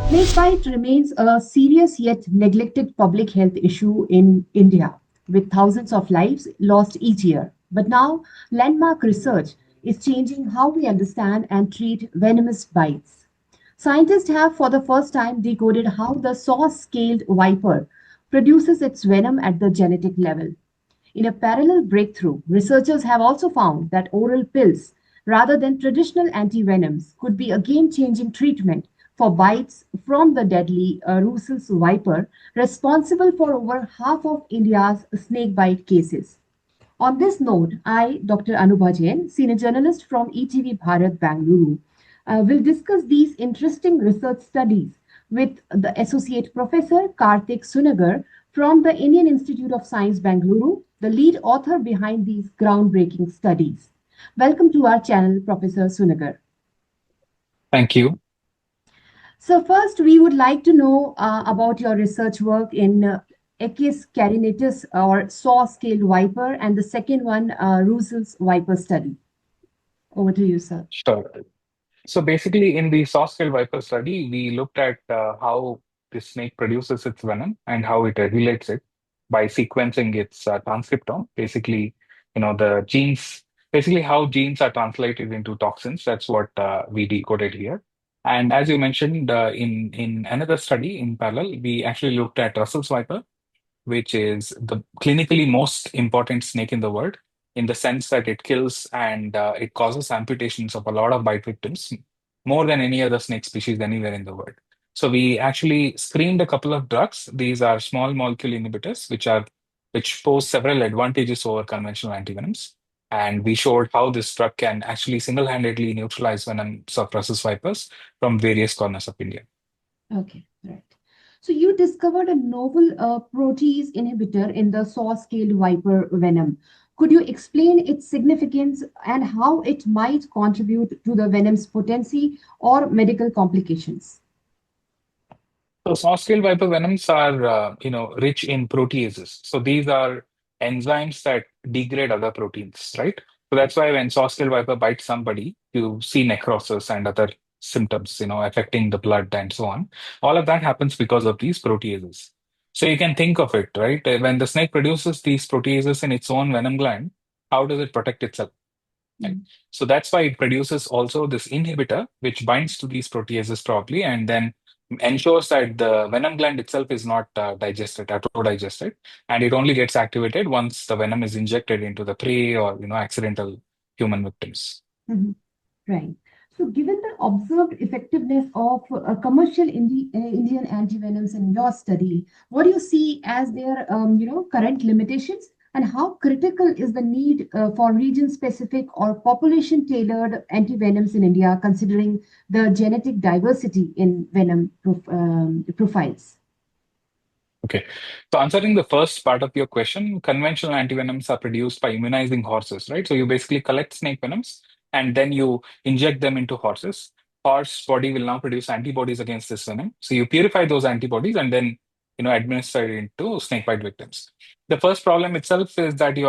Snakebite remains a serious yet neglected public health issue in India, with thousands of lives lost each year. But now, landmark research is changing how we understand and treat venomous bites. Scientists have, for the first time, decoded how the saw scaled viper produces its venom at the genetic level. In a parallel breakthrough, researchers have also found that oral pills, rather than traditional antivenoms, could be a game changing treatment for bites from the deadly Russell's viper, responsible for over half of India's snakebite cases. On this note, I, Dr. Anubha Jain, senior journalist from ETV Bharat Bengaluru, will discuss these interesting research studies with the Associate Professor Kartik Sunagar from the Indian Institute of Science Bengaluru, the lead author behind these groundbreaking studies. Welcome to our channel, Professor Sunagar. Thank you. So first, we would like to know about your research work in Equus carinatus or saw-scaled viper, and the second one, Russell's viper study. Over to you, sir. Sure. So basically, in the soft-scale viper study, we looked at how the snake produces its venom and how it regulates it by sequencing its transcriptome. Basically, the genes, basically how genes are translated into toxins. That's what we decoded here. And as you mentioned, in another study in parallel, we actually looked at Russell's viper, which is the clinically most important snake in the world, in the sense that it kills and it causes amputations of a lot of bite victims, more than any other snake species anywhere in the world. So we actually screened a couple of drugs. These are small molecule inhibitors, which pose several advantages over conventional antivenoms. And we showed how this drug can actually single-handedly neutralize venom suppressors vipers from various corners of India. Okay, right. So you discovered a novel protease inhibitor in the saw-scaled viper venom. Could you explain its significance and how it might contribute to the venom's potency or medical complications? So soft-scale viper venoms are, rich in proteases. So these are enzymes that degrade other proteins, right? So that's why when soft-scale viper bites somebody, you see necrosis and other symptoms, affecting the blood and so on. All of that happens because of these proteases. So you can think of it, right? When the snake produces these proteases in its own venom gland, how does it protect itself? Right? Mhm. So that's why it produces also this inhibitor, which binds to these proteases properly and then ensures that the venom gland itself is not digested, auto-digested, and it only gets activated once the venom is injected into the prey or accidental human victims. Mhm. Right. So, given the observed effectiveness of commercial Indian antivenoms in your study, what do you see as their, current limitations, and how critical is the need for region-specific or population-tailored antivenoms in India, considering the genetic diversity in venom profiles? Okay. So answering the first part of your question, conventional antivenoms are produced by immunizing horses, right? So you basically collect snake venoms and then you inject them into horses. Horse body will now produce antibodies against this venom. So you purify those antibodies and then administer it into snakebite victims. The first problem itself is that you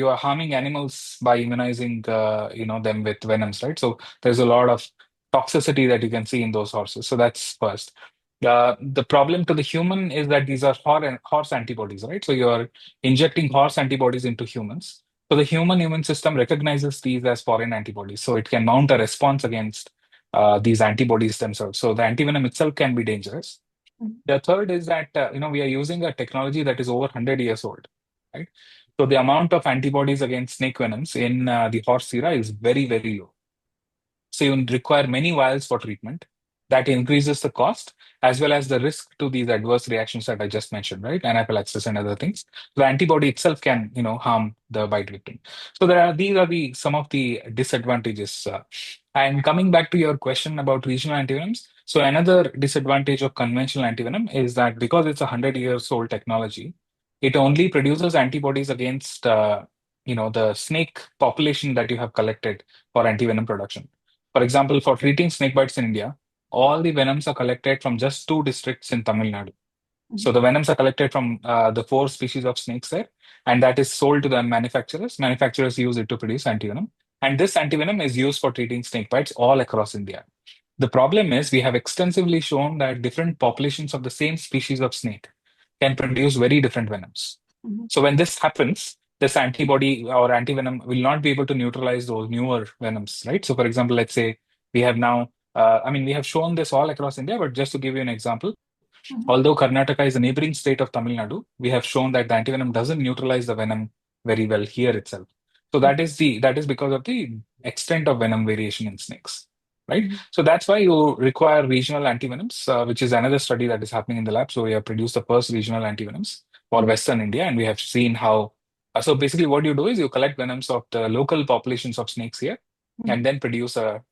are harming animals by immunizing them with venoms, right? So there's a lot of toxicity that you can see in those horses. So that's first. The problem to the human is that these are horse antibodies, right? So you're injecting horse antibodies into humans. So the human immune system recognizes these as foreign antibodies. So it can mount a response against these antibodies themselves. So the antivenom itself can be dangerous. The third is that we are using a technology that is over 100 years old, right? So the amount of antibodies against snake venoms in the horse sera is very, very low. So you require many vials for treatment. That increases the cost as well as the risk to these adverse reactions that I just mentioned, right? Anaphylaxis and other things. The antibody itself can, harm the bite victim. So these are the some of the disadvantages. And coming back to your question about regional antivenoms, so another disadvantage of conventional antivenom is that because it's a 100 years old technology, it only produces antibodies against, the snake population that you have collected for antivenom production. For example, for treating snake bites in India, all the venoms are collected from just two districts in Tamil Nadu. So the venoms are collected from the four species of snakes there, and that is sold to the manufacturers. Manufacturers use it to produce antivenom, and this antivenom is used for treating snake bites all across India. The problem is we have extensively shown that different populations of the same species of snake can produce very different venoms. Mhm. So when this happens, this antibody or antivenom will not be able to neutralize those newer venoms, right? So for example, let's say we have now, we have shown this all across India, but just to give you an example, Mhm. although Karnataka is a neighboring state of Tamil Nadu, we have shown that the antivenom doesn't neutralize the venom very well here itself. So that is because of the extent of venom variation in snakes, right? Mhm. So that's why you require regional antivenoms, which is another study that is happening in the lab. So we have produced the first regional antivenoms for Mhm. Western India, and we have seen how. So basically, what you do is you collect venoms of the local populations of snakes here, Mhm. and then produce a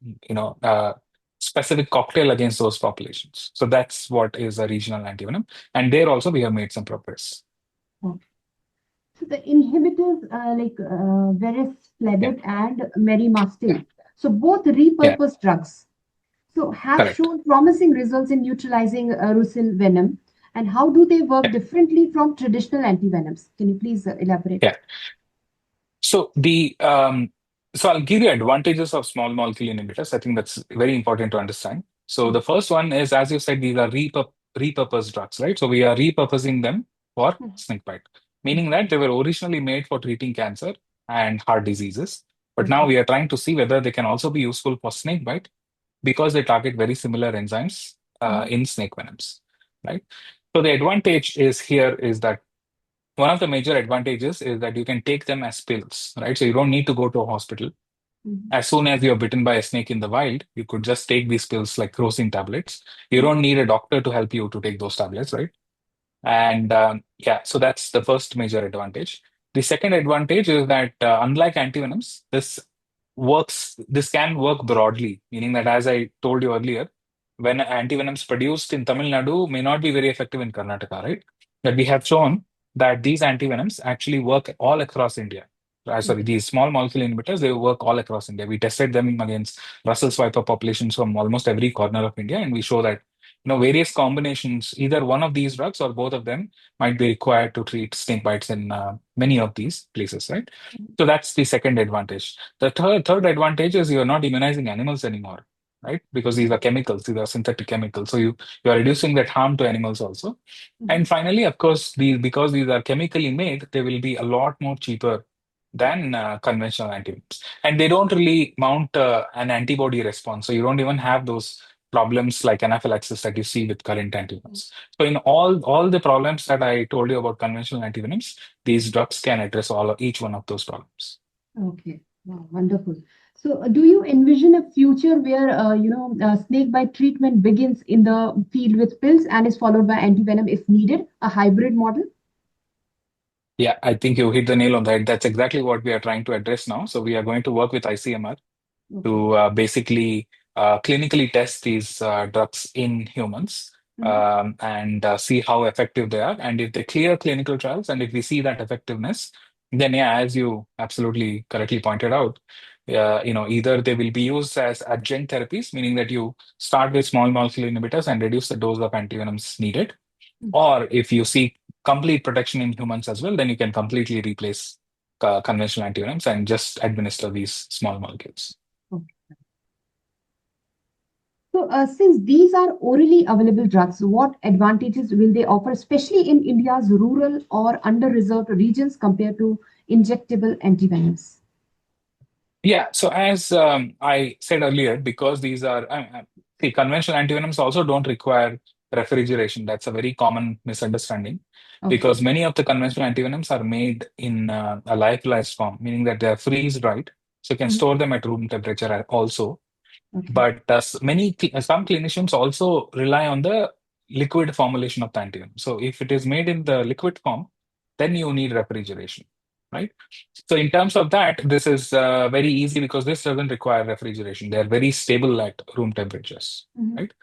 specific cocktail against those populations. So that's what is a regional antivenom, and there also we have made some progress. Okay. So the inhibitors like Yeah, Veresplendid and Merimastil, so both yeah, repurposed drugs, so have correct. shown promising results in neutralizing Russell venom. And how do they work Yeah, differently from traditional antivenoms? Can you please elaborate? yeah. So so I'll give you advantages of small molecule inhibitors. I think that's very important to understand. So the first one is, as you said, these are repurposed drugs, right? So we are repurposing them for Mhm. snakebite, meaning that they were originally made for treating cancer and heart diseases. But now Okay. we are trying to see whether they can also be useful for snakebite because they target very similar enzymes Mhm. in snake venoms, right? So the advantage is here is that one of the major advantages is that you can take them as pills, right? So you don't need to go to a hospital. Mhm. As soon as you're bitten by a snake in the wild, you could just take these pills like crocin tablets. You Mhm. don't need a doctor to help you to take those tablets, right? And yeah, so that's the first major advantage. The second advantage is that unlike antivenoms, this can work broadly, meaning that as I told you earlier, when antivenoms produced in Tamil Nadu may not be very effective in Karnataka, right? But we have shown that these antivenoms actually work all across India. Sorry, Okay. these small molecule inhibitors, they work all across India. We tested them against Russell's viper populations from almost every corner of India, and we show that various combinations, either one of these drugs or both of them might be required to treat snake bites in many of these places, right? So that's the second advantage. The third advantage is you're not immunizing animals anymore, right? Because these are chemicals, these are synthetic chemicals. So you are reducing that harm to animals also. Mhm. And finally, of course, because these are chemically made, they will be a lot more cheaper than conventional antivirals. And they don't really mount an antibody response. So you don't even have those problems like anaphylaxis that you see with current antivenoms. So in all the problems that I told you about conventional antivenoms, these drugs can address each one of those problems. Okay, wow, wonderful. So, do you envision a future where snake bite treatment begins in the field with pills and is followed by antivenom if needed, a hybrid model? Yeah, I think you hit the nail on that. That's exactly what we are trying to address now. So we are going to work with ICMR Okay. to basically clinically test these drugs in humans Mhm. and see how effective they are. And if they clear clinical trials and if we see that effectiveness, then yeah, as you absolutely correctly pointed out, either they will be used as adjunct therapies, meaning that you start with small molecule inhibitors and reduce the dose of antivenoms needed, or if you see complete protection in humans as well, then you can completely replace conventional antivenoms and just administer these small molecules. Okay. So, since these are orally available drugs, what advantages will they offer, especially in India's rural or under-reserved regions compared to injectable antivenoms? Yeah, so as I said earlier, because these are, see, conventional antivenoms also don't require refrigeration. That's a very common misunderstanding Okay. because many of the conventional antivenoms are made in a lyophilized form, meaning that they are freeze dried. So you can Mhm. store them at room temperature also. Okay. But some clinicians also rely on the liquid formulation of the antivenom. So if it is made in the liquid form, then you need refrigeration, right? So in terms of that, this is very easy because this doesn't require refrigeration. They are very stable at room temperatures, Mhm. right?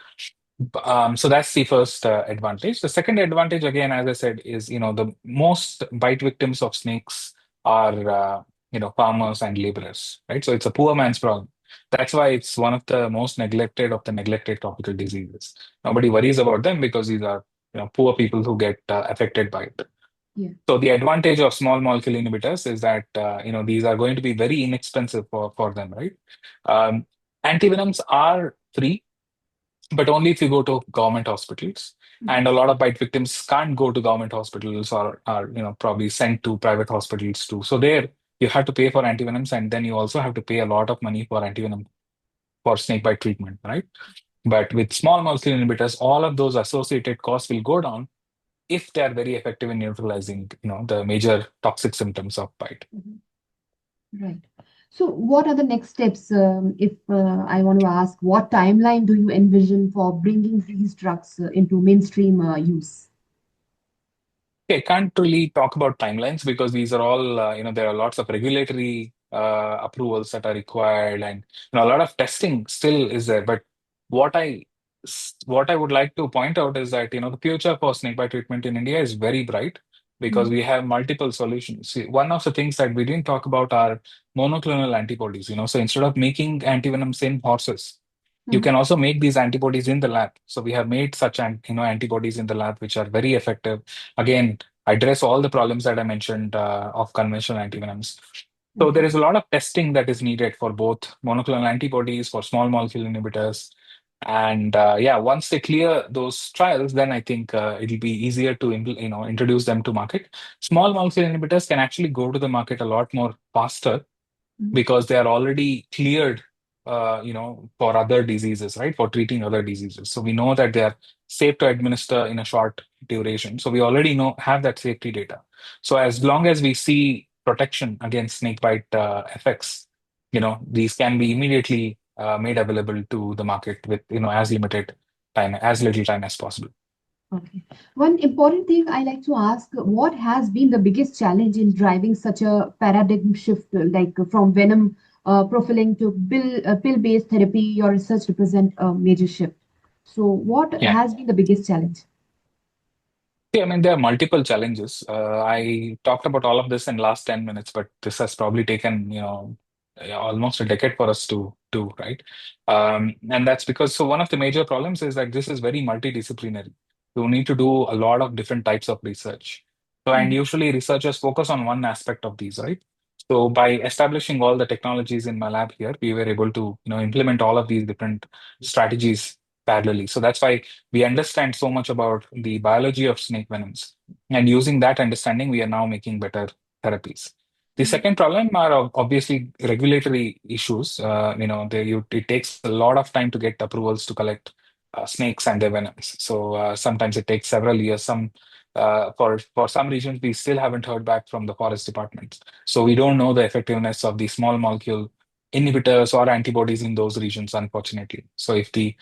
So that's the first advantage. The second advantage, again, as I said, is the most bite victims of snakes are farmers and laborers, right? So it's a poor man's problem. That's why it's one of the most neglected of the neglected tropical diseases. Nobody worries about them because these are poor people who get affected by it. Yeah. So the advantage of small molecule inhibitors is that these are going to be very inexpensive for them, right? Um, Antivenoms are free. but only if you go to government hospitals. And a lot of bite victims can't go to government hospitals or are, probably sent to private hospitals too. So there you have to pay for antivenoms, and then you also have to pay a lot of money for antivenom for snakebite treatment, right? But with small molecule inhibitors, all of those associated costs will go down if they are very effective in neutralizing, the major toxic symptoms of bite. Mhm. Right. So, what are the next steps? If I want to ask, what timeline do you envision for bringing these drugs into mainstream use? Okay, can't really talk about timelines because these are all, there are lots of regulatory approvals that are required, and a lot of testing still is there. But what what I would like to point out is that the future for snakebite treatment in India is very bright because Mhm. we have multiple solutions. See, one of the things that we didn't talk about are monoclonal antibodies. So instead of making antivenoms in horses, you Mhm. can also make these antibodies in the lab. So we have made such antibodies in the lab which are very effective. Again, address all the problems that I mentioned of conventional antivenoms. So there Okay. is a lot of testing that is needed for both monoclonal antibodies, for small molecule inhibitors. And yeah, once they clear those trials, then I think it'll be easier to introduce them to market. Small molecule inhibitors can actually go to the market a lot more faster Mhm. because they are already cleared, for other diseases, right? For treating other diseases. So we know that they are safe to administer in a short duration. So we already have that safety data. So as long as we see protection against snakebite effects, these can be immediately made available to the market with, as little time as possible. Okay. One important thing I like to ask, what has been the biggest challenge in driving such a paradigm shift, like from venom profiling to pill-based therapy? Your research represent a major shift. So, what Yeah. has been the biggest challenge? See, I mean, there are multiple challenges. I talked about all of this in last 10 minutes, but this has probably taken, almost a decade for us to do, right? And that's because, so one of the major problems is that this is very multidisciplinary. You need to do a lot of different types of research. So, and Mhm. usually researchers focus on one aspect of these, right? So by establishing all the technologies in my lab here, we were able to, implement all of these different strategies parallelly. So that's why we understand so much about the biology of snake venoms. And using that understanding, we are now making better therapies. The Mhm. second problem are obviously regulatory issues. It takes a lot of time to get approvals to collect snakes and their venoms. So sometimes it takes several years. For some regions, we still haven't heard back from the forest departments. So we don't know the effectiveness of the small molecule inhibitors or antibodies in those regions, unfortunately. So if the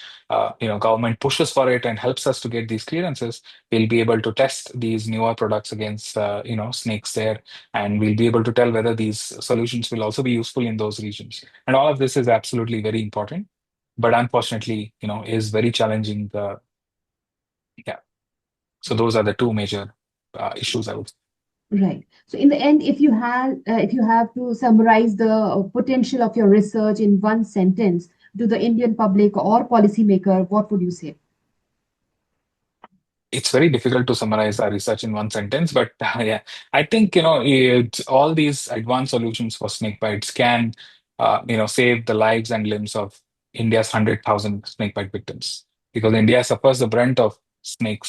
government pushes for it and helps us to get these clearances, we'll be able to test these newer products against snakes there, and we'll be able to tell whether these solutions will also be useful in those regions. And all of this is absolutely very important, but unfortunately, is very challenging. Yeah. So those are the two major issues I would say. Right. So, in the end, if you have to summarize the potential of your research in one sentence to the Indian public or policymaker, what would you say? It's very difficult to summarize our research in one sentence, but yeah, I think all these advanced solutions for snake bites can save the lives and limbs of India's 100,000 snake bite victims, because India suffers the brunt of snake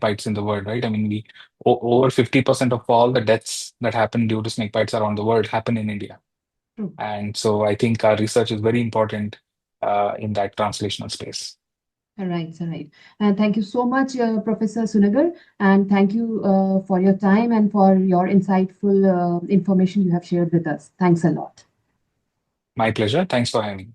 bites in the world, right? I mean, over 50% of all the deaths that happen due to snake bites around the world happen in India, True. and so I think our research is very important in that translational space. All right, all right. And thank you so much, Professor Sunagar, and thank you for your time and for your insightful information you have shared with us. Thanks a lot. My pleasure. Thanks for having me.